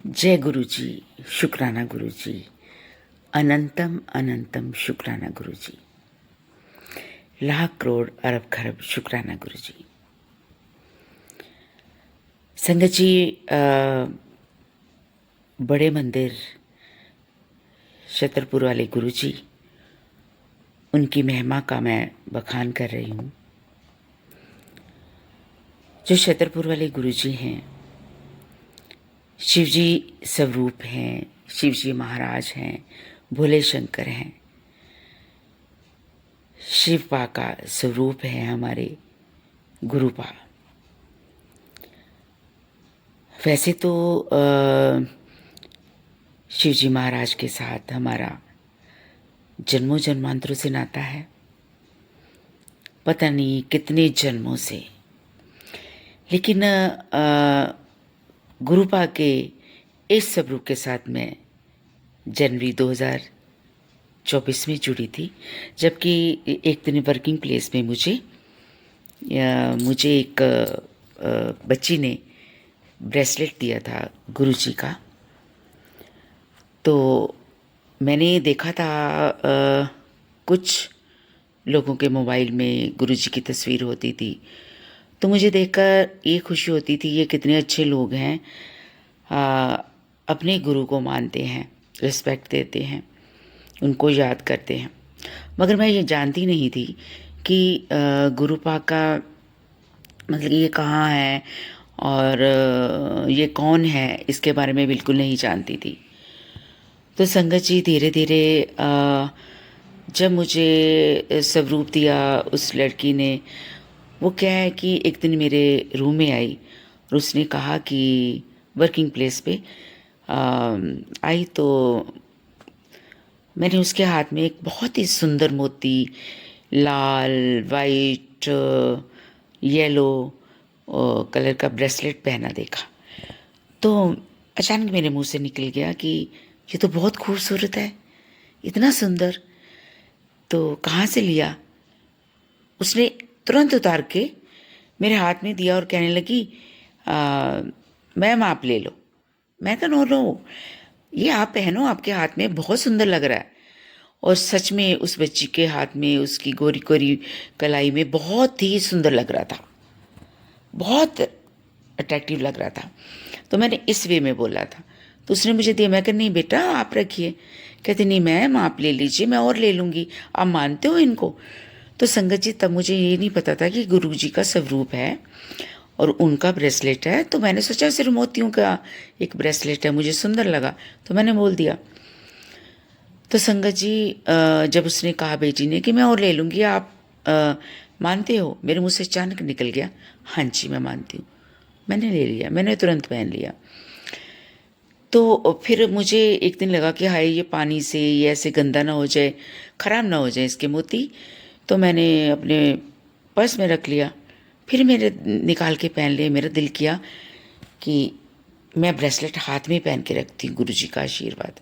जय गुरु जी। शुक्राना गुरु जी। अनंतम अनंतम शुक्राना गुरु जी। लाख करोड़ अरब खरब शुक्राना गुरु जी। संगत जी, बड़े मंदिर छतरपुर वाले गुरु जी, उनकी महिमा का मैं बखान कर रही हूँ। जो छतरपुर वाले गुरु जी हैं, शिव जी स्वरूप हैं, शिव जी महाराज हैं, भोले शंकर हैं, शिव पा का स्वरूप है हमारे गुरु पा। वैसे तो शिव जी महाराज के साथ हमारा जन्मों जन्मांतरों से नाता है, पता नहीं कितने जन्मों से। लेकिन गुरुपा के इस स्वरूप के साथ मैं जनवरी 2024 में जुड़ी थी, जबकि एक दिन वर्किंग प्लेस में मुझे एक बच्ची ने ब्रेसलेट दिया था गुरु जी का। तो मैंने देखा था कुछ लोगों के मोबाइल में गुरु जी की तस्वीर होती थी, तो मुझे देखकर ये खुशी होती थी, ये कितने अच्छे लोग हैं, अपने गुरु को मानते हैं, रिस्पेक्ट देते हैं, उनको याद करते हैं। मगर मैं ये जानती नहीं थी कि गुरुपा का मतलब ये कहाँ है और ये कौन है, इसके बारे में बिल्कुल नहीं जानती थी। तो संगत जी, धीरे धीरे जब मुझे स्वरूप दिया उस लड़की ने, वो क्या है कि एक दिन मेरे रूम में आई और उसने कहा कि वर्किंग प्लेस पे आई, तो मैंने उसके हाथ में एक बहुत ही सुंदर मोती, लाल, वाइट, येलो कलर का ब्रेसलेट पहना देखा। तो अचानक मेरे मुंह से निकल गया कि ये तो बहुत खूबसूरत है, इतना सुंदर, तो कहाँ से लिया। उसने तुरंत उतार के मेरे हाथ में दिया और कहने लगी, मैम आप ले लो। मैं कहा नो नो, ये आप पहनो, आपके हाथ में बहुत सुंदर लग रहा है। और सच में उस बच्ची के हाथ में, उसकी गोरी गोरी कलाई में बहुत ही सुंदर लग रहा था, बहुत अट्रैक्टिव लग रहा था। तो मैंने इस वे में बोला था, तो उसने मुझे दिया। मैं कहा नहीं बेटा आप रखिए। कहते नहीं मैम आप ले लीजिए, मैं और ले लूँगी, आप मानते हो इनको। तो संगत जी, तब मुझे ये नहीं पता था कि गुरु जी का स्वरूप है और उनका ब्रेसलेट है। तो मैंने सोचा सिर्फ मोतियों का एक ब्रेसलेट है, मुझे सुंदर लगा तो मैंने बोल दिया। तो संगत जी, जब उसने कहा बेटी ने कि मैं और ले लूँगी, आप मानते हो, मेरे मुँह से अचानक निकल गया, हाँ जी मैं मानती हूँ। मैंने ले लिया, मैंने तुरंत पहन लिया। तो फिर मुझे एक दिन लगा कि हाय ये पानी से ये ऐसे गंदा ना हो जाए, ख़राब ना हो जाए इसके मोती। तो मैंने अपने पर्स में रख लिया, फिर मेरे निकाल के पहन लिए। मेरा दिल किया कि मैं ब्रेसलेट हाथ में पहन के रखती हूँ, गुरु जी का आशीर्वाद।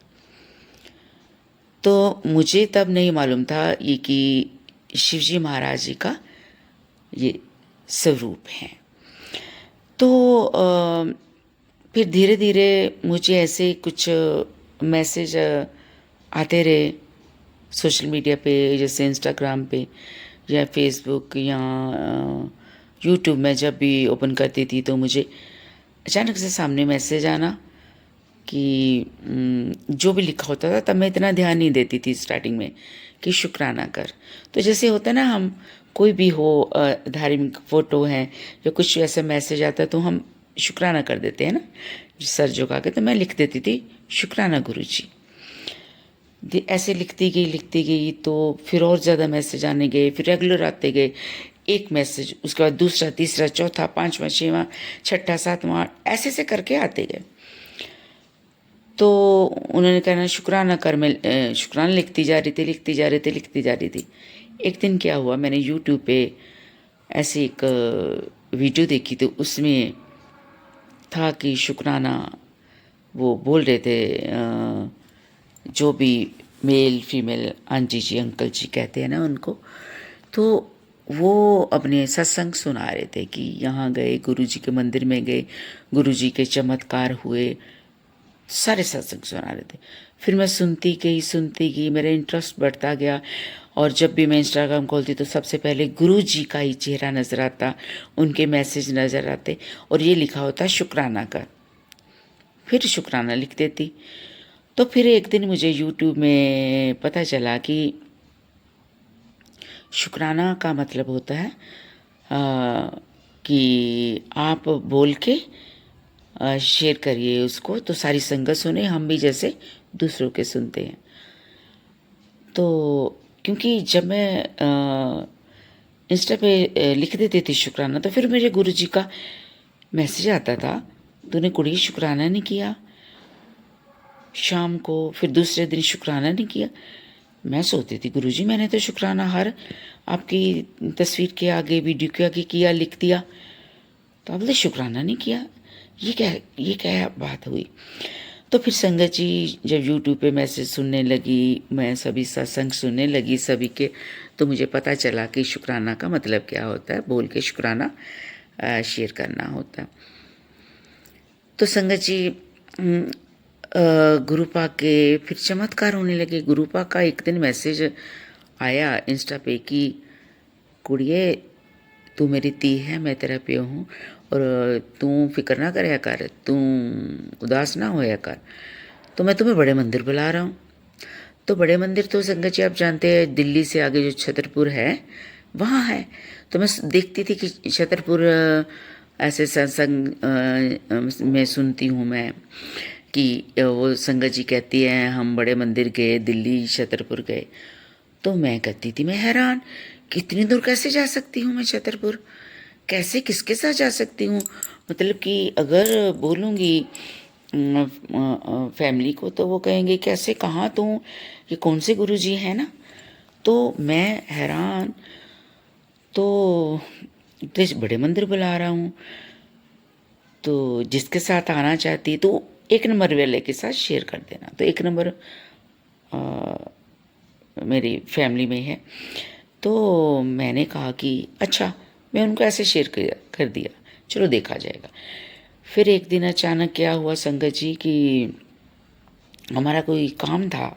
तो मुझे तब नहीं मालूम था ये कि शिवजी महाराज जी का ये स्वरूप है। तो फिर धीरे धीरे मुझे ऐसे कुछ मैसेज आते रहे सोशल मीडिया पे, जैसे इंस्टाग्राम पे या फेसबुक या यूट्यूब में जब भी ओपन करती थी, तो मुझे अचानक से सामने मैसेज आना कि जो भी लिखा होता था, तब मैं इतना ध्यान नहीं देती थी स्टार्टिंग में कि शुक्राना कर। तो जैसे होता है ना, हम कोई भी हो धार्मिक फ़ोटो है या कुछ ऐसा मैसेज आता है तो हम शुक्राना कर देते हैं ना, सर झुका के। तो मैं लिख देती थी शुक्राना गुरु जी। ऐसे लिखती गई तो फिर और ज़्यादा मैसेज आने गए, फिर रेगुलर आते गए। एक मैसेज, उसके बाद दूसरा, तीसरा, चौथा, पाँचवा, छठवां, छठा, सातवां, ऐसे ऐसे करके आते गए। तो उन्होंने कहना शुक्राना कर, मैं शुक्राना लिखती जा रही थी। एक दिन क्या हुआ, मैंने यूट्यूब पे ऐसे एक वीडियो देखी, तो उसमें था कि शुक्राना वो बोल रहे थे, जो भी मेल फीमेल आंटी जी अंकल जी कहते हैं ना उनको, तो वो अपने सत्संग सुना रहे थे कि यहाँ गए, गुरु जी के मंदिर में गए, गुरु जी के चमत्कार हुए, सारे सत्संग सुना रहे थे। फिर मैं सुनती गई, मेरा इंटरेस्ट बढ़ता गया। और जब भी मैं इंस्टाग्राम खोलती तो सबसे पहले गुरु जी का ही चेहरा नज़र आता, उनके मैसेज नज़र आते और ये लिखा होता शुक्राना कर। फिर शुक्राना लिख देती। तो फिर एक दिन मुझे यूट्यूब में पता चला कि शुक्राना का मतलब होता है कि आप बोल के शेयर करिए उसको, तो सारी संगत सुने, हम भी जैसे दूसरों के सुनते हैं। तो क्योंकि जब मैं इंस्टा पे लिख देती थी शुक्राना, तो फिर मेरे गुरु जी का मैसेज आता था, तूने कुड़ी शुक्राना नहीं किया शाम को, फिर दूसरे दिन शुक्राना नहीं किया। मैं सोचती थी गुरुजी मैंने तो शुक्राना हर आपकी तस्वीर के आगे, वीडियो के आगे किया, लिख दिया, तो आप बोले शुक्राना नहीं किया, ये क्या बात हुई। तो फिर संगत जी जब यूट्यूब पे मैसेज सुनने लगी, मैं सभी सत्संग सुनने लगी सभी के, तो मुझे पता चला कि शुक्राना का मतलब क्या होता है, बोल के शुक्राना शेयर करना होता है। तो संगत जी गुरुपा के फिर चमत्कार होने लगे। गुरुपा का एक दिन मैसेज आया इंस्टा पे कि कुड़िए तू मेरी ती है, मैं तेरा प्यो हूँ, और तू फिक्र ना करया कर, तू उदास ना होया कर, तो मैं तुम्हें बड़े मंदिर बुला रहा हूँ। तो बड़े मंदिर तो संगत जी आप जानते हैं दिल्ली से आगे जो छतरपुर है वहाँ है। तो मैं देखती थी कि छतरपुर ऐसे सत्संग में सुनती हूँ मैं कि वो संगत जी कहती है हम बड़े मंदिर गए, दिल्ली छतरपुर गए। तो मैं कहती थी मैं हैरान, कितनी दूर कैसे जा सकती हूँ मैं छतरपुर, कैसे किसके साथ जा सकती हूँ। मतलब कि अगर बोलूँगी फैमिली को तो वो कहेंगे कैसे, कहाँ तू, ये कौन से गुरुजी हैं ना। तो मैं हैरान, तो देश बड़े मंदिर बुला रहा हूँ, तो जिसके साथ आना चाहती तो 1 नंबर वाले के साथ शेयर कर देना। तो 1 नंबर मेरी फैमिली में है। तो मैंने कहा कि अच्छा, मैं उनको ऐसे शेयर कर दिया, चलो देखा जाएगा। फिर एक दिन अचानक क्या हुआ संगत जी कि हमारा कोई काम था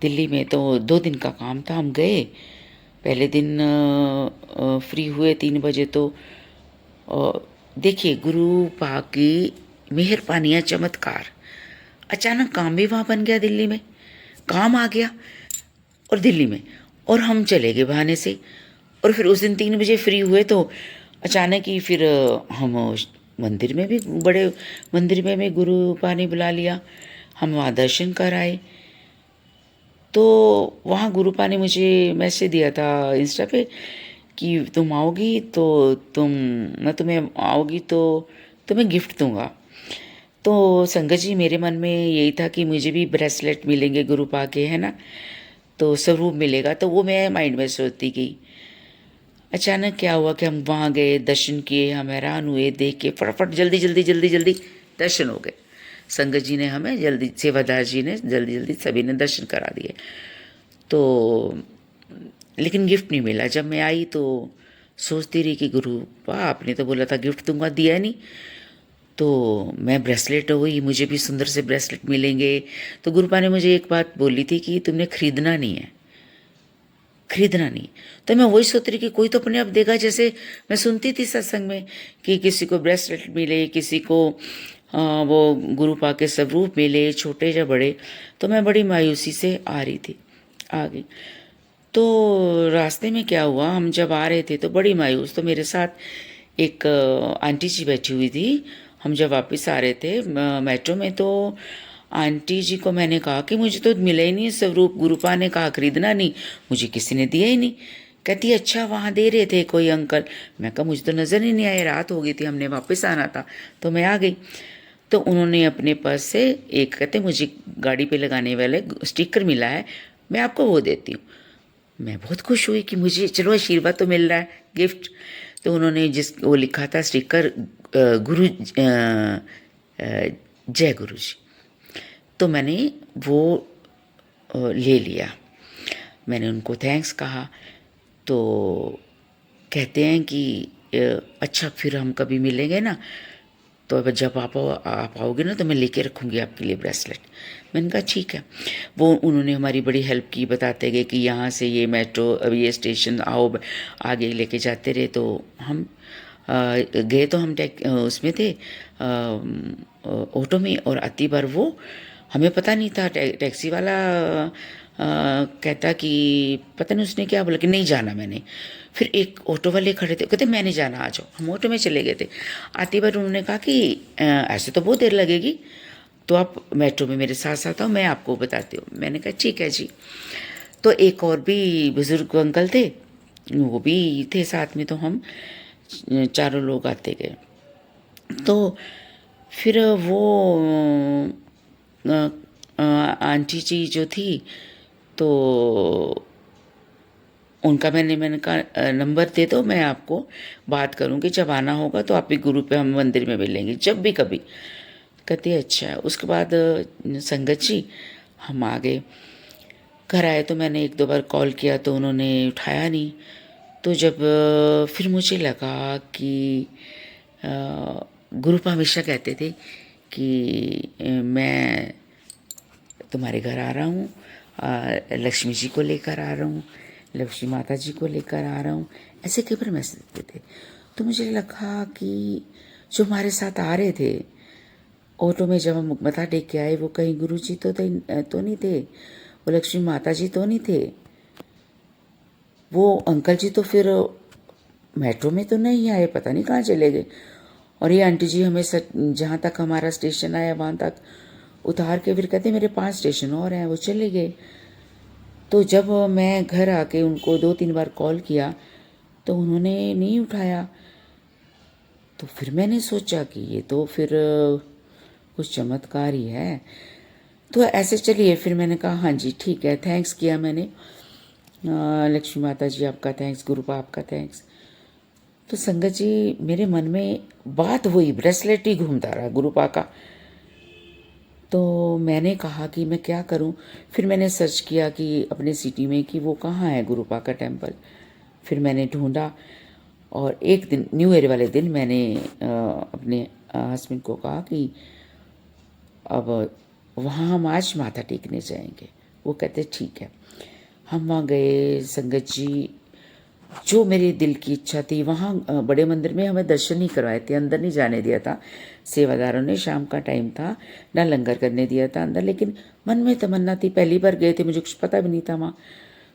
दिल्ली में, तो 2 दिन का काम था। हम गए, पहले दिन फ्री हुए 3 बजे। तो देखिए गुरु पाक की मेहरबानियाँ, चमत्कार, अचानक काम भी वहाँ बन गया, दिल्ली में काम आ गया और दिल्ली में, और हम चले गए बहाने से। और फिर उस दिन 3 बजे फ्री हुए तो अचानक ही फिर हम मंदिर में भी, बड़े मंदिर में भी गुरु पानी बुला लिया, हम वहाँ दर्शन कर आए। तो वहाँ गुरुपा ने मुझे मैसेज दिया था इंस्टा पे कि तुम आओगी तो मैं तुम्हें आओगी तो तुम्हें गिफ्ट दूंगा। तो संगत जी मेरे मन में यही था कि मुझे भी ब्रेसलेट मिलेंगे गुरुपा के, है ना, तो स्वरूप मिलेगा। तो वो मैं माइंड में सोचती गई। अचानक क्या हुआ कि हम वहाँ गए, दर्शन किए, हम हैरान हुए देख के, फटाफट जल्दी जल्दी जल्दी जल्दी दर्शन हो गए। संगत जी ने हमें जल्दी, सेवादार जी ने जल्दी जल्दी सभी ने दर्शन करा दिए। तो लेकिन गिफ्ट नहीं मिला। जब मैं आई तो सोचती रही कि गुरु वाह, आपने तो बोला था गिफ्ट दूंगा, दिया नहीं। तो मैं ब्रेसलेट हो गई, मुझे भी सुंदर से ब्रेसलेट मिलेंगे। तो गुरुपा ने मुझे एक बात बोली थी कि तुमने खरीदना नहीं है, खरीदना नहीं। तो मैं वही सोच रही कि कोई तो अपने आप देगा, जैसे मैं सुनती थी सत्संग में कि किसी को ब्रेसलेट मिले, किसी को वो गुरुपा के स्वरूप मिले, छोटे या बड़े। तो मैं बड़ी मायूसी से आ रही थी, आ गई। तो रास्ते में क्या हुआ, हम जब आ रहे थे तो बड़ी मायूस, तो मेरे साथ एक आंटी जी बैठी हुई थी। हम जब वापस आ रहे थे मेट्रो में, तो आंटी जी को मैंने कहा कि मुझे तो मिला ही नहीं स्वरूप, गुरुपा ने कहा खरीदना नहीं, मुझे किसी ने दिया ही नहीं। कहती अच्छा वहाँ दे रहे थे कोई अंकल। मैं कहा मुझे तो नज़र ही नहीं आया, रात हो गई थी, हमने वापस आना था, तो मैं आ गई। तो उन्होंने अपने पर्स से एक, कहते मुझे गाड़ी पे लगाने वाले स्टिकर मिला है, मैं आपको वो देती हूँ। मैं बहुत खुश हुई कि मुझे चलो आशीर्वाद तो मिल रहा है, गिफ्ट। तो उन्होंने जिस वो लिखा था स्टिकर गुरु जय गुरु जी। तो मैंने वो ले लिया, मैंने उनको थैंक्स कहा। तो कहते हैं कि अच्छा फिर हम कभी मिलेंगे ना, तो अब जब आप आओगे ना तो मैं लेके रखूँगी आपके लिए ब्रेसलेट। मैंने कहा ठीक है। वो उन्होंने हमारी बड़ी हेल्प की, बताते गए कि यहाँ से ये मेट्रो, अब ये स्टेशन आओ, आगे लेके जाते रहे। तो हम गए तो हम उसमें थे ऑटो में, और आती बार वो, हमें पता नहीं था, टैक्सी वाला कहता कि पता नहीं उसने क्या बोला कि नहीं जाना मैंने। फिर एक ऑटो वाले खड़े थे, कहते मैंने जाना, आ जाओ। हम ऑटो में चले गए थे। आती बार उन्होंने कहा कि ऐसे तो बहुत देर लगेगी, तो आप मेट्रो में मेरे साथ साथ आओ, मैं आपको बताती हूँ। मैंने कहा ठीक है जी। तो एक और भी बुज़ुर्ग अंकल थे, वो भी थे साथ में, तो हम चारों लोग आते गए। तो फिर वो आंटी जी जो थी, तो उनका मैंने कहा नंबर दे दो, मैं आपको बात करूँगी, जब आना होगा तो आप भी गुरु पे हम मंदिर में मिलेंगे, जब भी कभी। कहती अच्छा। उसके बाद संगत जी हम आ गए। घर आए तो मैंने एक दो बार कॉल किया तो उन्होंने उठाया नहीं। तो जब फिर मुझे लगा कि गुरुपा हमेशा कहते थे कि मैं तुम्हारे घर आ रहा हूँ, लक्ष्मी जी को लेकर आ रहा हूँ, लक्ष्मी माता जी को लेकर आ रहा हूँ, ऐसे कई बार मैसेज देते थे। तो मुझे लगा कि जो हमारे साथ आ रहे थे ऑटो में, जब हम मत्था टेक के आए, वो कहीं गुरु जी तो नहीं थे, वो लक्ष्मी माता जी तो नहीं थे, वो अंकल जी तो फिर मेट्रो में तो नहीं आए, पता नहीं कहाँ चले गए। और ये आंटी जी हमें जहाँ तक हमारा स्टेशन आया वहाँ तक उतार के फिर कहते मेरे 5 स्टेशन और हैं, वो चले गए। तो जब मैं घर आके उनको 2-3 बार कॉल किया तो उन्होंने नहीं उठाया। तो फिर मैंने सोचा कि ये तो फिर कुछ चमत्कार ही है। तो ऐसे चलिए, फिर मैंने कहा हाँ जी ठीक है, थैंक्स किया मैंने, लक्ष्मी माता जी आपका थैंक्स, गुरुपा आपका थैंक्स। तो संगत जी मेरे मन में बात हुई, ब्रेसलेट ही घूमता रहा गुरुपा का। तो मैंने कहा कि मैं क्या करूं। फिर मैंने सर्च किया कि अपने सिटी में कि वो कहाँ है गुरुपा का टेम्पल। फिर मैंने ढूंढा, और एक दिन न्यू ईयर वाले दिन मैंने अपने हस्बैंड को कहा कि अब वहाँ हम आज माथा टेकने जाएंगे। वो कहते ठीक है। हम वहाँ गए संगत जी, जो मेरे दिल की इच्छा थी। वहाँ बड़े मंदिर में हमें दर्शन नहीं करवाए थे, अंदर नहीं जाने दिया था सेवादारों ने, शाम का टाइम था, ना लंगर करने दिया था अंदर। लेकिन मन में तमन्ना थी, पहली बार गए थे, मुझे कुछ पता भी नहीं था वहाँ।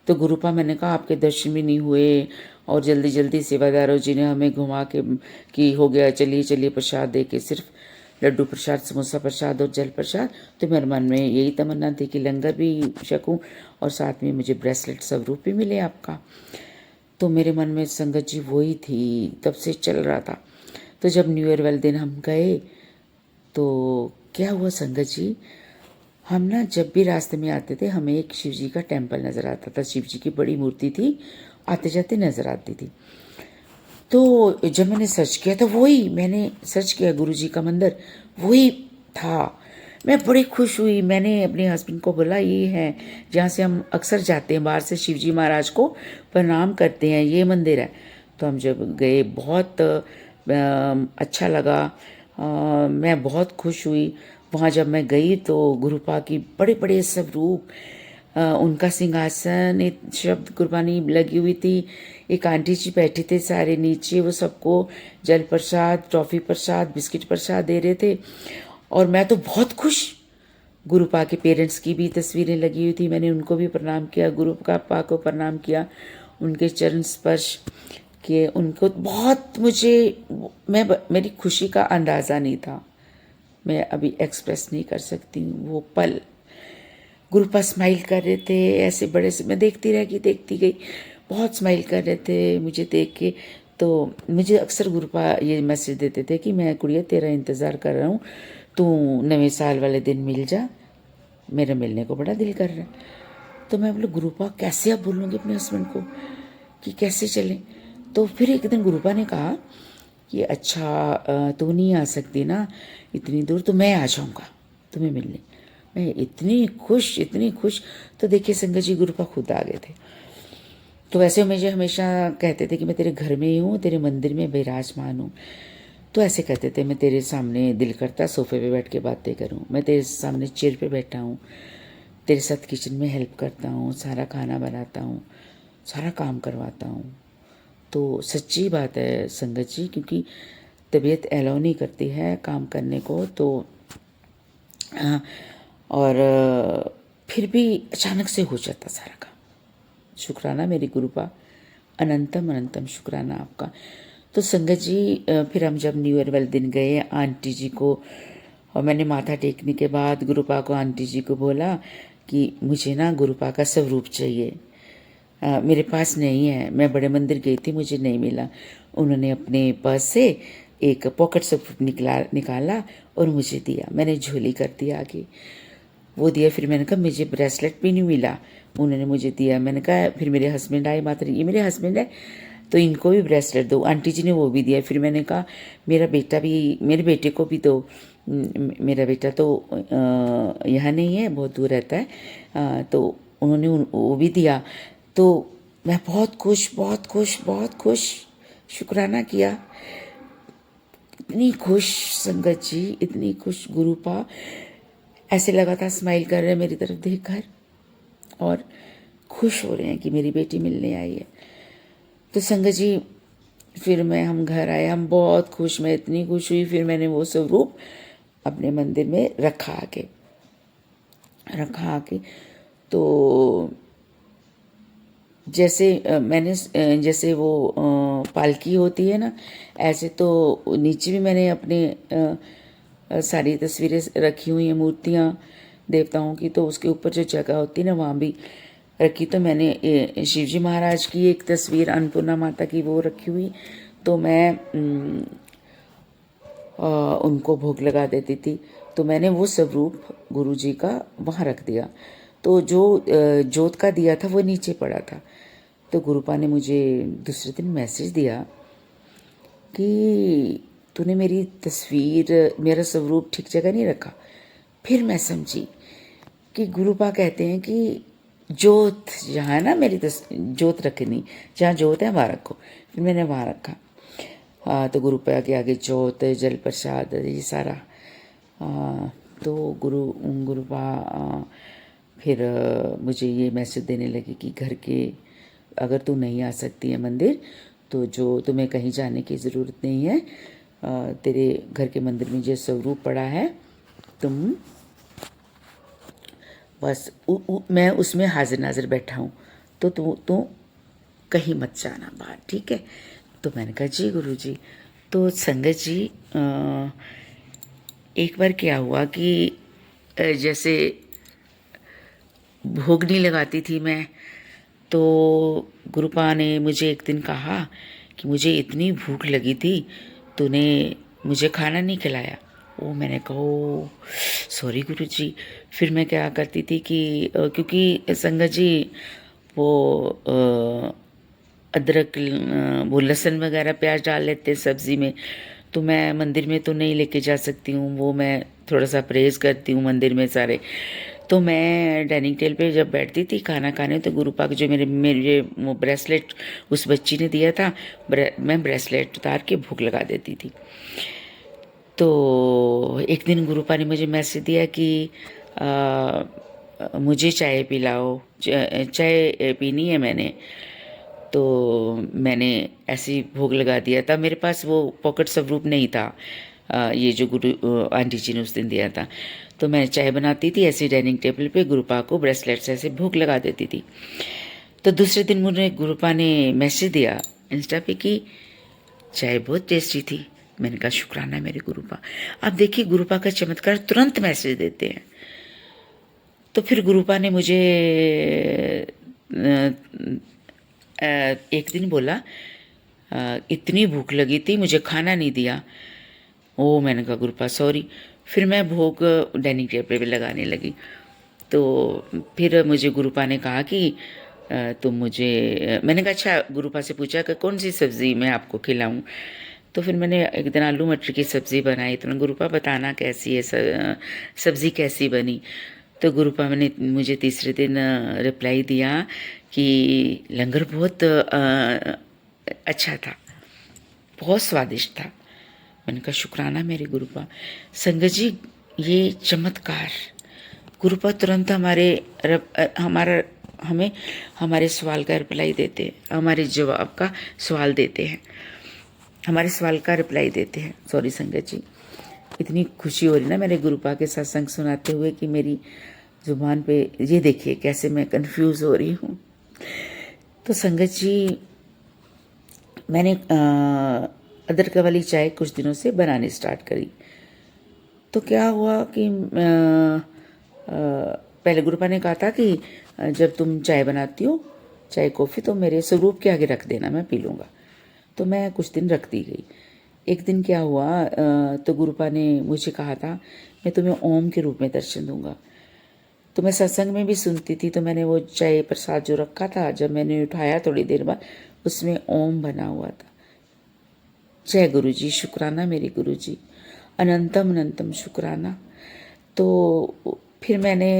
तो गुरुपा मैंने कहा आपके दर्शन भी नहीं हुए, और जल्दी जल्दी सेवादारों जी ने हमें घुमा के कि हो गया, चलिए चलिए प्रसाद दे के, सिर्फ लड्डू प्रसाद, समोसा प्रसाद और जल प्रसाद। तो मेरे मन में यही तमन्ना थी कि लंगर भी छकूं और साथ में मुझे ब्रेसलेट स्वरूप भी मिले आपका। तो मेरे मन में संगत जी वही थी, तब से चल रहा था। तो जब न्यू ईयर वाले दिन हम गए तो क्या हुआ संगत जी, हम ना जब भी रास्ते में आते थे हमें एक शिव जी का टेम्पल नज़र आता था। शिव जी की बड़ी मूर्ति थी, आते जाते नज़र आती थी। तो जब मैंने सर्च किया तो वही, मैंने सर्च किया गुरु जी का मंदिर, वही था। मैं बड़ी खुश हुई। मैंने अपने हस्बैंड को बोला ये है जहाँ से हम अक्सर जाते हैं, बाहर से शिव जी महाराज को प्रणाम करते हैं, ये मंदिर है। तो हम जब गए बहुत अच्छा लगा, मैं बहुत खुश हुई। वहाँ जब मैं गई तो गुरुपा की बड़े बड़े स्वरूप, उनका सिंहासन, एक शब्द कुर्बानी लगी हुई थी। एक आंटी जी बैठे थे सारे नीचे, वो सबको जल प्रसाद, ट्रॉफी प्रसाद, बिस्किट प्रसाद दे रहे थे। और मैं तो बहुत खुश। गुरुपा के पेरेंट्स की भी तस्वीरें लगी हुई थी, मैंने उनको भी प्रणाम किया, गुरुपा को प्रणाम किया, उनके चरण स्पर्श किए। उनको बहुत मेरी खुशी का अंदाज़ा नहीं था, मैं अभी एक्सप्रेस नहीं कर सकती हूँ वो पल। गुरुपा स्माइल कर रहे थे ऐसे बड़े से, मैं देखती गई, बहुत स्माइल कर रहे थे मुझे देख के। तो मुझे अक्सर गुरुपा ये मैसेज देते थे कि मैं कुड़िया तेरा इंतज़ार कर रहा हूँ, तू नवे साल वाले दिन मिल जा, मेरा मिलने को बड़ा दिल कर रहा है। तो मैं बोले गुरुपा कैसे अब बोलूँगी अपने हस्बैंड को कि कैसे चलें। तो फिर एक दिन गुरुपा ने कहा कि अच्छा तू नहीं आ सकती ना इतनी दूर, तो मैं आ जाऊँगा तुम्हें मिलने। मैं इतनी खुश। तो देखिए संगत जी गुरुपा खुद आ गए थे। तो वैसे मुझे हमेशा कहते थे कि मैं तेरे घर में ही हूँ, तेरे मंदिर में विराजमान हूँ। तो ऐसे कहते थे, मैं तेरे सामने दिल करता सोफ़े पे बैठ के बातें करूं, मैं तेरे सामने चेयर पे बैठा हूँ, तेरे साथ किचन में हेल्प करता हूँ, सारा खाना बनाता हूँ, सारा काम करवाता हूँ। तो सच्ची बात है संगत जी, क्योंकि तबीयत एलाउ नहीं करती है काम करने को। तो और फिर भी अचानक से हो जाता सारा काम। शुक्राना मेरी गुरुपा, अनंतम अनंतम शुक्राना आपका। तो संगत जी फिर हम जब न्यू ईयर वाले दिन गए आंटी जी को, और मैंने माथा टेकने के बाद गुरुपा को आंटी जी को बोला कि मुझे ना गुरुपा का स्वरूप चाहिए, मेरे पास नहीं है। मैं बड़े मंदिर गई थी, मुझे नहीं मिला। उन्होंने अपने पर्स से एक पॉकेट स्वरूप निकाला और मुझे दिया। मैंने झोली कर दिया आगे, वो दिया। फिर मैंने कहा मुझे ब्रेसलेट भी नहीं मिला, उन्होंने मुझे दिया। मैंने कहा, फिर मेरे हस्बैंड आए, माता ये मेरे हस्बैंड है तो इनको भी ब्रेसलेट दो। आंटी जी ने वो भी दिया। फिर मैंने कहा मेरा बेटा भी, मेरे बेटे को भी दो। मेरा बेटा तो यहाँ नहीं है, बहुत दूर रहता है। तो उन्होंने वो भी दिया। तो मैं बहुत खुश, बहुत खुश, बहुत खुश, शुक्राना किया। इतनी खुश संगत जी, इतनी खुश। गुरुपा ऐसे लगा था स्माइल कर रहे हैं मेरी तरफ देखकर और खुश हो रहे हैं कि मेरी बेटी मिलने आई है। तो संगत जी फिर हम घर आए, हम बहुत खुश, मैं इतनी खुश हुई। फिर मैंने वो स्वरूप अपने मंदिर में रखा आके। तो जैसे मैंने जैसे वो पालकी होती है ना, ऐसे तो नीचे भी मैंने अपने सारी तस्वीरें रखी हुई हैं, मूर्तियाँ देवताओं की। तो उसके ऊपर जो जगह होती है ना, वहाँ भी रखी। तो मैंने शिवजी महाराज की एक तस्वीर, अन्नपूर्णा माता की, वो रखी हुई। तो मैं उनको भोग लगा देती थी। तो मैंने वो स्वरूप गुरु जी का वहाँ रख दिया। तो जो जोत का दिया था वो नीचे पड़ा था। तो गुरुपा ने मुझे दूसरे दिन मैसेज दिया कि तूने मेरी तस्वीर, मेरा स्वरूप ठीक जगह नहीं रखा। फिर मैं समझी कि गुरुपा कहते हैं कि जोत जहाँ है ना, मेरी जोत रखनी, जहाँ जोत है वहाँ रखो। फिर मैंने वहाँ रखा। तो गुरुपा के आगे जोत, जल प्रसाद, ये सारा। तो गुरुपा फिर मुझे ये मैसेज देने लगी कि घर के, अगर तू नहीं आ सकती है मंदिर, तो जो तुम्हें कहीं जाने की ज़रूरत नहीं है, तेरे घर के मंदिर में जो स्वरूप पड़ा है, तुम बस मैं उसमें हाजिर नाजिर बैठा हूँ, तो तू कहीं मत जाना बाहर, ठीक है। तो मैंने कहा जी गुरु जी। तो संगत जी एक बार क्या हुआ कि जैसे भोग नहीं लगाती थी मैं, तो गुरुपा ने मुझे एक दिन कहा कि मुझे इतनी भूख लगी थी, तूने मुझे खाना नहीं खिलाया। ओ मैंने कहा सॉरी गुरु जी। फिर मैं क्या करती थी कि क्योंकि संगत जी वो अदरक, वो लहसुन वगैरह प्याज डाल लेते हैं सब्ज़ी में, तो मैं मंदिर में तो नहीं लेके जा सकती हूँ, वो मैं थोड़ा सा परहेज़ करती हूँ मंदिर में सारे। तो मैं डाइनिंग टेबल पे जब बैठती थी खाना खाने, तो गुरुपा के जो मेरे वो ब्रेसलेट उस बच्ची ने दिया था, मैं ब्रेसलेट उतार के भूख लगा देती थी। तो एक दिन गुरुपा ने मुझे मैसेज दिया कि मुझे चाय पिलाओ, चाय पीनी है मैंने। तो मैंने ऐसे ही भोग लगा दिया था। मेरे पास वो पॉकेट स्वरूप नहीं था, ये जो गुरु आंटी जी ने उस दिन दिया था। तो मैं चाय बनाती थी ऐसे डाइनिंग टेबल पे, गुरुपा को ब्रेसलेट से ऐसे भोग लगा देती थी। तो दूसरे दिन मुझे गुरुपा ने मैसेज दिया इंस्टा पे कि चाय बहुत टेस्टी थी। मैंने कहा शुक्राना मेरे गुरुपा। अब देखिए गुरुपा का चमत्कार, तुरंत मैसेज देते हैं। तो फिर गुरुपा ने मुझे एक दिन बोला इतनी भूख लगी थी, मुझे खाना नहीं दिया। ओ मैंने कहा गुरुपा सॉरी। फिर मैं भोग डाइनिंग टेबल पे लगाने लगी। तो फिर मुझे गुरुपा ने कहा कि तुम मुझे, मैंने कहा अच्छा, गुरुपा से पूछा कि कौन सी सब्ज़ी मैं आपको खिलाऊं। तो फिर मैंने एक दिन आलू मटर की सब्ज़ी बनाई। तो गुरुपा बताना कैसी है सब्ज़ी कैसी बनी। तो गुरुपा ने मुझे तीसरे दिन रिप्लाई दिया कि लंगर बहुत अच्छा था, बहुत स्वादिष्ट था। मैंने कहा शुक्राना मेरे गुरुपा। संगत जी ये चमत्कार गुरुपा तुरंत हमारा हमें हमारे सवाल का रिप्लाई देते हैं, हमारे जवाब का सवाल देते हैं, हमारे सवाल का रिप्लाई देते हैं। सॉरी संगत जी, इतनी खुशी हो रही ना मेरे गुरुपा के सत्संग सुनाते हुए कि मेरी जुबान पे ये देखिए कैसे मैं कंफ्यूज हो रही हूँ। तो संगत जी मैंने अदरक वाली चाय कुछ दिनों से बनानी स्टार्ट करी। तो क्या हुआ कि पहले गुरुपा ने कहा था कि जब तुम चाय बनाती हो चाय कॉफ़ी तो मेरे स्वरूप के आगे रख देना, मैं पी लूँगा। तो मैं कुछ दिन रखती गई। एक दिन क्या हुआ तो गुरुपा ने मुझे कहा था मैं तुम्हें ओम के रूप में दर्शन दूंगा। तो मैं सत्संग में भी सुनती थी, तो मैंने वो चाय प्रसाद जो रखा था जब मैंने उठाया थोड़ी देर बाद उसमें ओम बना हुआ था। जय गुरु जी, शुक्राना मेरे गुरु जी, अनंतम अनंतम शुक्राना। तो फिर मैंने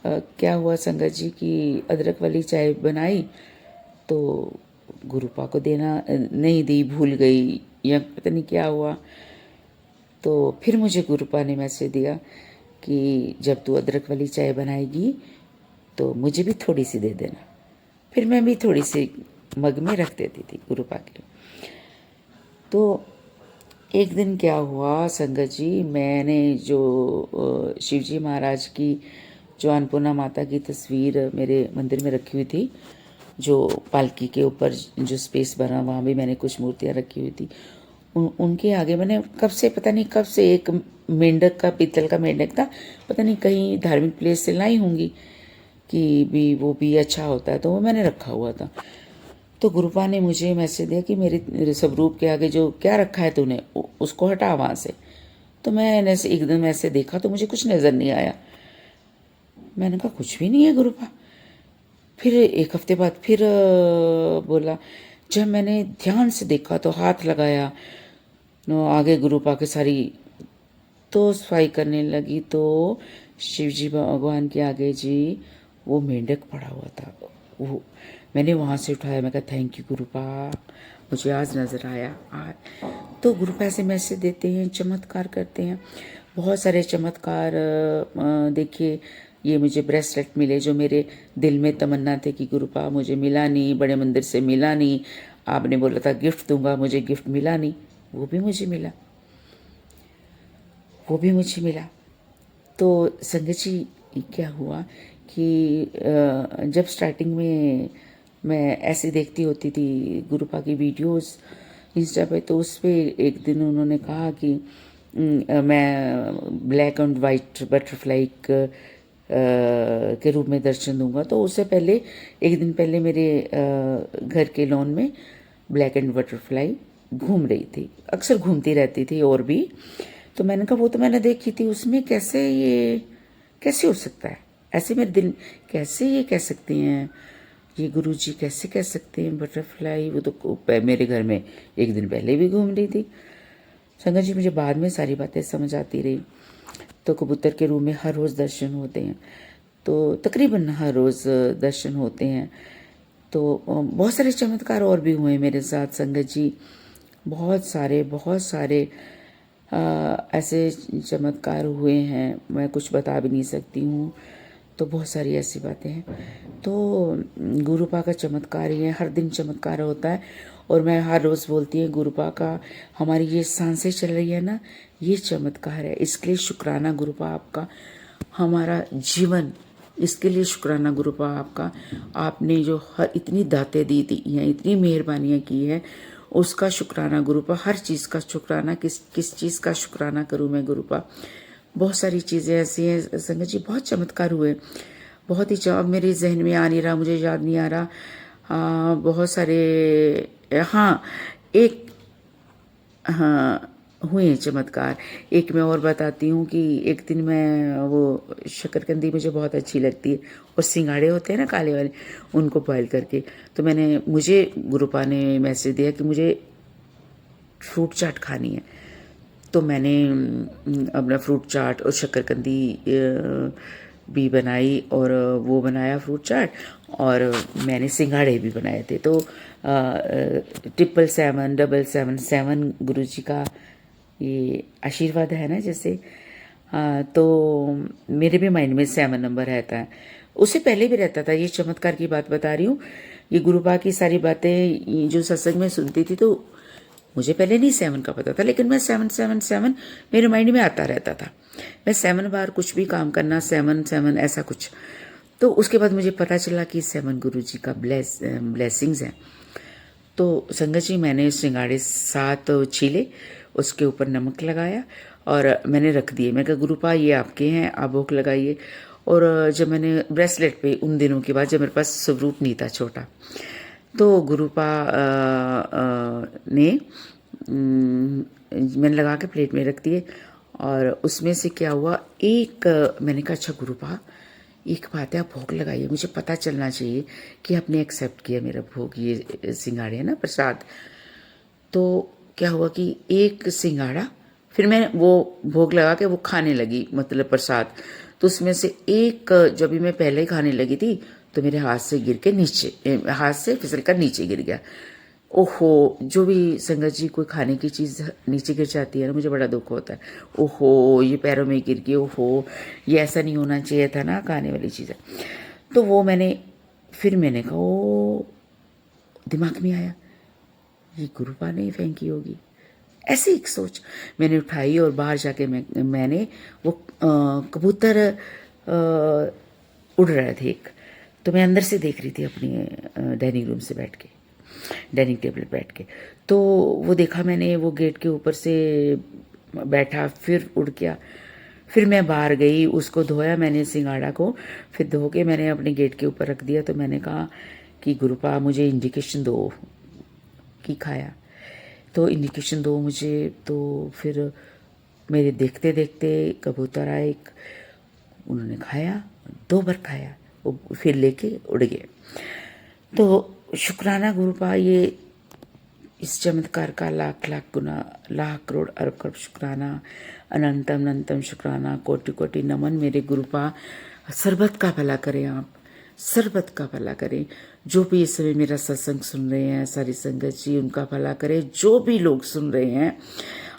क्या हुआ संगत जी की अदरक वाली चाय बनाई तो गुरुपा को देना नहीं दी, भूल गई या पता नहीं क्या हुआ। तो फिर मुझे गुरुपा ने मैसेज दिया कि जब तू अदरक वाली चाय बनाएगी तो मुझे भी थोड़ी सी दे देना। फिर मैं भी थोड़ी सी मग में रख देती थी गुरुपा के लिए। तो एक दिन क्या हुआ संगत जी, मैंने जो शिवजी महाराज की जो अन्नपूर्णा माता की तस्वीर मेरे मंदिर में रखी हुई थी, जो पालकी के ऊपर जो स्पेस बना वहाँ भी मैंने कुछ मूर्तियाँ रखी हुई थी, उनके आगे मैंने पता नहीं कब से एक मेंढक का, पीतल का मेंढक था, पता नहीं कहीं धार्मिक प्लेस से लाई होंगी कि भी वो भी अच्छा होता है, तो वो मैंने रखा हुआ था। तो गुरुपा ने मुझे मैसेज दिया कि मेरे स्वरूप के आगे जो क्या रखा है तूने उसको हटा वहाँ से। तो मैंने ऐसे एकदम ऐसे देखा तो मुझे कुछ नज़र नहीं आया। मैंने कहा कुछ भी नहीं है गुरुपा। फिर एक हफ्ते बाद फिर बोला। जब मैंने ध्यान से देखा तो हाथ लगाया आगे गुरुपा के सारी तो सफाई करने लगी तो शिवजी भगवान के आगे जी वो मेंढक पड़ा हुआ था। वो मैंने वहाँ से उठाया, मैं कहा थैंक यू गुरुपा, मुझे आज नज़र आया। तो गुरुपा ऐसे मैसेज देते हैं, चमत्कार करते हैं, बहुत सारे चमत्कार। देखिए ये मुझे ब्रेसलेट मिले जो मेरे दिल में तमन्ना थे कि गुरुपा मुझे मिला नहीं, बड़े मंदिर से मिला नहीं, आपने बोला था गिफ्ट दूंगा, मुझे गिफ्ट मिला नहीं, वो भी मुझे मिला, वो भी मुझे मिला। तो संगत जी क्या हुआ कि जब स्टार्टिंग में मैं ऐसे देखती होती थी गुरुपा की वीडियोस इंस्टा पे, तो उस पर एक दिन उन्होंने कहा कि मैं ब्लैक एंड वाइट बटरफ्लाई के रूप में दर्शन दूंगा। तो उससे पहले एक दिन पहले मेरे घर के लॉन में ब्लैक एंड बटरफ्लाई घूम रही थी, अक्सर घूमती रहती थी और भी। तो मैंने कहा वो तो मैंने देखी थी, उसमें कैसे हो सकता है ऐसे, मेरे दिल कैसे ये कह सकते हैं, ये गुरुजी कैसे कह सकते हैं बटरफ्लाई, वो तो मेरे घर में एक दिन पहले भी घूम रही थी। संगत जी मुझे बाद में सारी बातें समझ आती रही। तो कबूतर के रूम में हर रोज़ दर्शन होते हैं, तो तकरीबन हर रोज़ दर्शन होते हैं। तो बहुत सारे चमत्कार और भी हुए मेरे साथ संगत जी, बहुत सारे ऐसे चमत्कार हुए हैं, मैं कुछ बता भी नहीं सकती हूँ। तो बहुत सारी ऐसी बातें हैं। तो गुरुपा का चमत्कार ही है, हर दिन चमत्कार होता है। और मैं हर रोज़ बोलती हूँ गुरुपा का, हमारी ये सांसें चल रही है ना, ये चमत्कार है, इसके लिए शुक्राना गुरुपा आपका। हमारा जीवन, इसके लिए शुक्राना गुरुपा आपका। आपने जो हर इतनी दातें दी थी या इतनी मेहरबानियाँ की है, उसका शुक्राना गुरुपा। हर चीज़ का शुक्राना, किस चीज़ का शुक्राना करूँ मैं गुरुपा। बहुत सारी चीज़ें ऐसी हैं संगत जी, बहुत चमत्कार हुए, बहुत ही अब मेरे जहन में आ नहीं रहा, मुझे याद नहीं आ रहा। बहुत सारे हाँ एक हाँ हुए हैं चमत्कार। एक मैं और बताती हूँ कि एक दिन मैं वो शक्करकंदी मुझे बहुत अच्छी लगती है, और सिंगाड़े होते हैं ना काले वाले, उनको बॉयल करके, तो मुझे गुरुपा ने मैसेज दिया कि मुझे फ्रूट चाट खानी है। तो मैंने अपना फ्रूट चाट और शक्करकंदी भी बनाई और वो बनाया फ्रूट चाट, और मैंने सिंघाड़े भी बनाए थे। तो 777, 777 गुरु जी का ये आशीर्वाद है ना, जैसे तो मेरे भी माइंड में 7 नंबर रहता है। उससे पहले भी रहता था, ये चमत्कार की बात बता रही हूँ। ये गुरुपा की सारी बातें जो सत्संग में सुनती थी, तो मुझे पहले नहीं 7 का पता था, लेकिन मैं 7 मेरे माइंड में आता रहता था। मैं 7 बार कुछ भी काम करना, 7 ऐसा कुछ। तो उसके बाद मुझे पता चला कि 7 गुरु जी का ब्लेसिंग्स हैं। तो संगत जी, मैंने सिंगाड़े 7 छीले, उसके ऊपर नमक लगाया और मैंने रख दिए। मैं कहा गुरुपा ये आपके हैं, आप भोग लगाइए। और जब मैंने ब्रेसलेट पे, उन दिनों के बाद जब मेरे पास स्वरूप नहीं था छोटा, तो गुरुपा ने मैंने लगा के प्लेट में रख दिए। और उसमें से क्या हुआ, एक मैंने कहा अच्छा गुरुपा एक बात है, आप भोग लगाइए, मुझे पता चलना चाहिए कि आपने एक्सेप्ट किया मेरा भोग, ये सिंगाड़े है ना, प्रसाद। तो क्या हुआ कि एक सिंगाड़ा, फिर मैं वो भोग लगा के वो खाने लगी, मतलब प्रसाद। तो उसमें से एक जब भी मैं पहले ही खाने लगी थी, तो मेरे हाथ से गिर के नीचे, हाथ से फिसल कर नीचे गिर गया। ओहो, जो भी संगत जी कोई खाने की चीज़ नीचे गिर जाती है ना, मुझे बड़ा दुख होता है। ओहो, ये पैरों में गिर गई, ओहो ये ऐसा नहीं होना चाहिए था ना, खाने वाली चीज़ें। तो वो फिर मैंने कहा, ओ दिमाग में आया, ये गुरुपा ने ही फेंकी होगी, ऐसी एक सोच मैंने उठाई। और बाहर जाके मैंने वो कबूतर उड़ रहे थे एक, तो मैं अंदर से देख रही थी अपनी डाइनिंग रूम से बैठ के, डाइनिंग टेबल बैठ के। तो वो देखा मैंने, वो गेट के ऊपर से बैठा, फिर उड़ गया। फिर मैं बाहर गई, उसको धोया मैंने सिंगाड़ा को, फिर धो के मैंने अपने गेट के ऊपर रख दिया। तो मैंने कहा कि गुरुपा मुझे इंडिकेशन दो कि खाया, तो इंडिकेशन दो मुझे। तो फिर मेरे देखते देखते कबूतर आए एक, उन्होंने खाया, 2 बार खाया, वो फिर लेके उड़ गए। तो शुक्राना गुरुपा, ये इस चमत्कार का लाख लाख गुना, लाख करोड़ अरब करोड़ शुक्राना, अनंतम अनंतम शुक्राना, कोटि कोटि नमन मेरे गुरुपा। सरबत का भला करें आप, सरबत का भला करें। जो भी इस समय मेरा सत्संग सुन रहे हैं, सारी संगत जी, उनका भला करें। जो भी लोग सुन रहे हैं,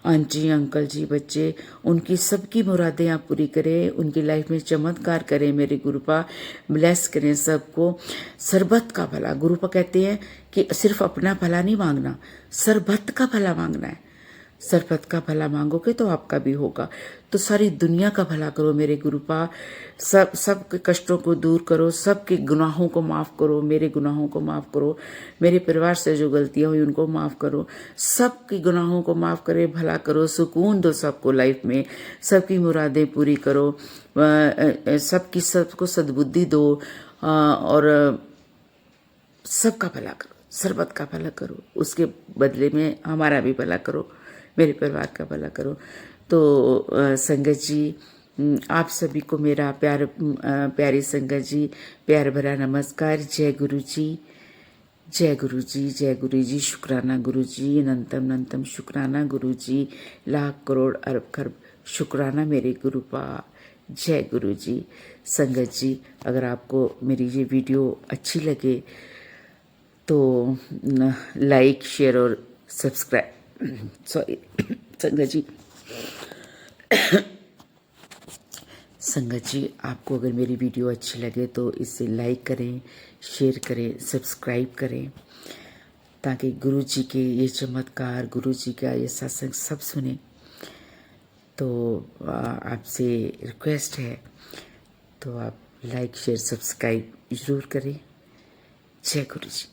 आंटी अंकल जी, बच्चे, उनकी सबकी मुरादें आप पूरी करें, उनकी लाइफ में चमत्कार करें मेरे गुरुपा, ब्लेस करें सबको। सरबत का भला, गुरुपा कहते हैं कि सिर्फ अपना भला नहीं मांगना, सरबत का भला मांगना है। सरबत का भला मांगोगे तो आपका भी होगा। तो सारी दुनिया का भला करो मेरे गुरुपा, सब कष्टों को दूर करो, सबके गुनाहों को माफ़ करो, मेरे गुनाहों को माफ़ करो, मेरे परिवार से जो गलतियां हुई उनको माफ़ करो, सबकी गुनाहों को माफ़ करे, भला करो, सुकून दो सबको लाइफ में, सबकी मुरादें पूरी करो, सबको सद्बुद्धि दो, और सबका भला करो, सरबत का भला करो, उसके बदले में हमारा भी भला करो, मेरे परिवार का भला करो। तो संगत जी, आप सभी को मेरा प्यारी संगत जी, प्यार भरा नमस्कार। जय गुरु जी, जय गुरु जी, जय गुरु जी। शुक्राना गुरु जी, अनंतम अनंतम शुक्राना गुरु जी, लाख करोड़ अरब खरब शुक्राना मेरे गुरुपा। जय गुरु जी। संगत जी, अगर आपको मेरी ये वीडियो अच्छी लगे तो लाइक, शेयर और सब्सक्राइब सॉरी संगत जी, संगत जी, आपको अगर मेरी वीडियो अच्छी लगे तो इसे लाइक करें, शेयर करें, सब्सक्राइब करें, ताकि गुरु जी के ये चमत्कार, गुरु जी का ये सत्संग सब सुने। तो आपसे रिक्वेस्ट है, तो आप लाइक, शेयर, सब्सक्राइब ज़रूर करें। जय गुरु जी।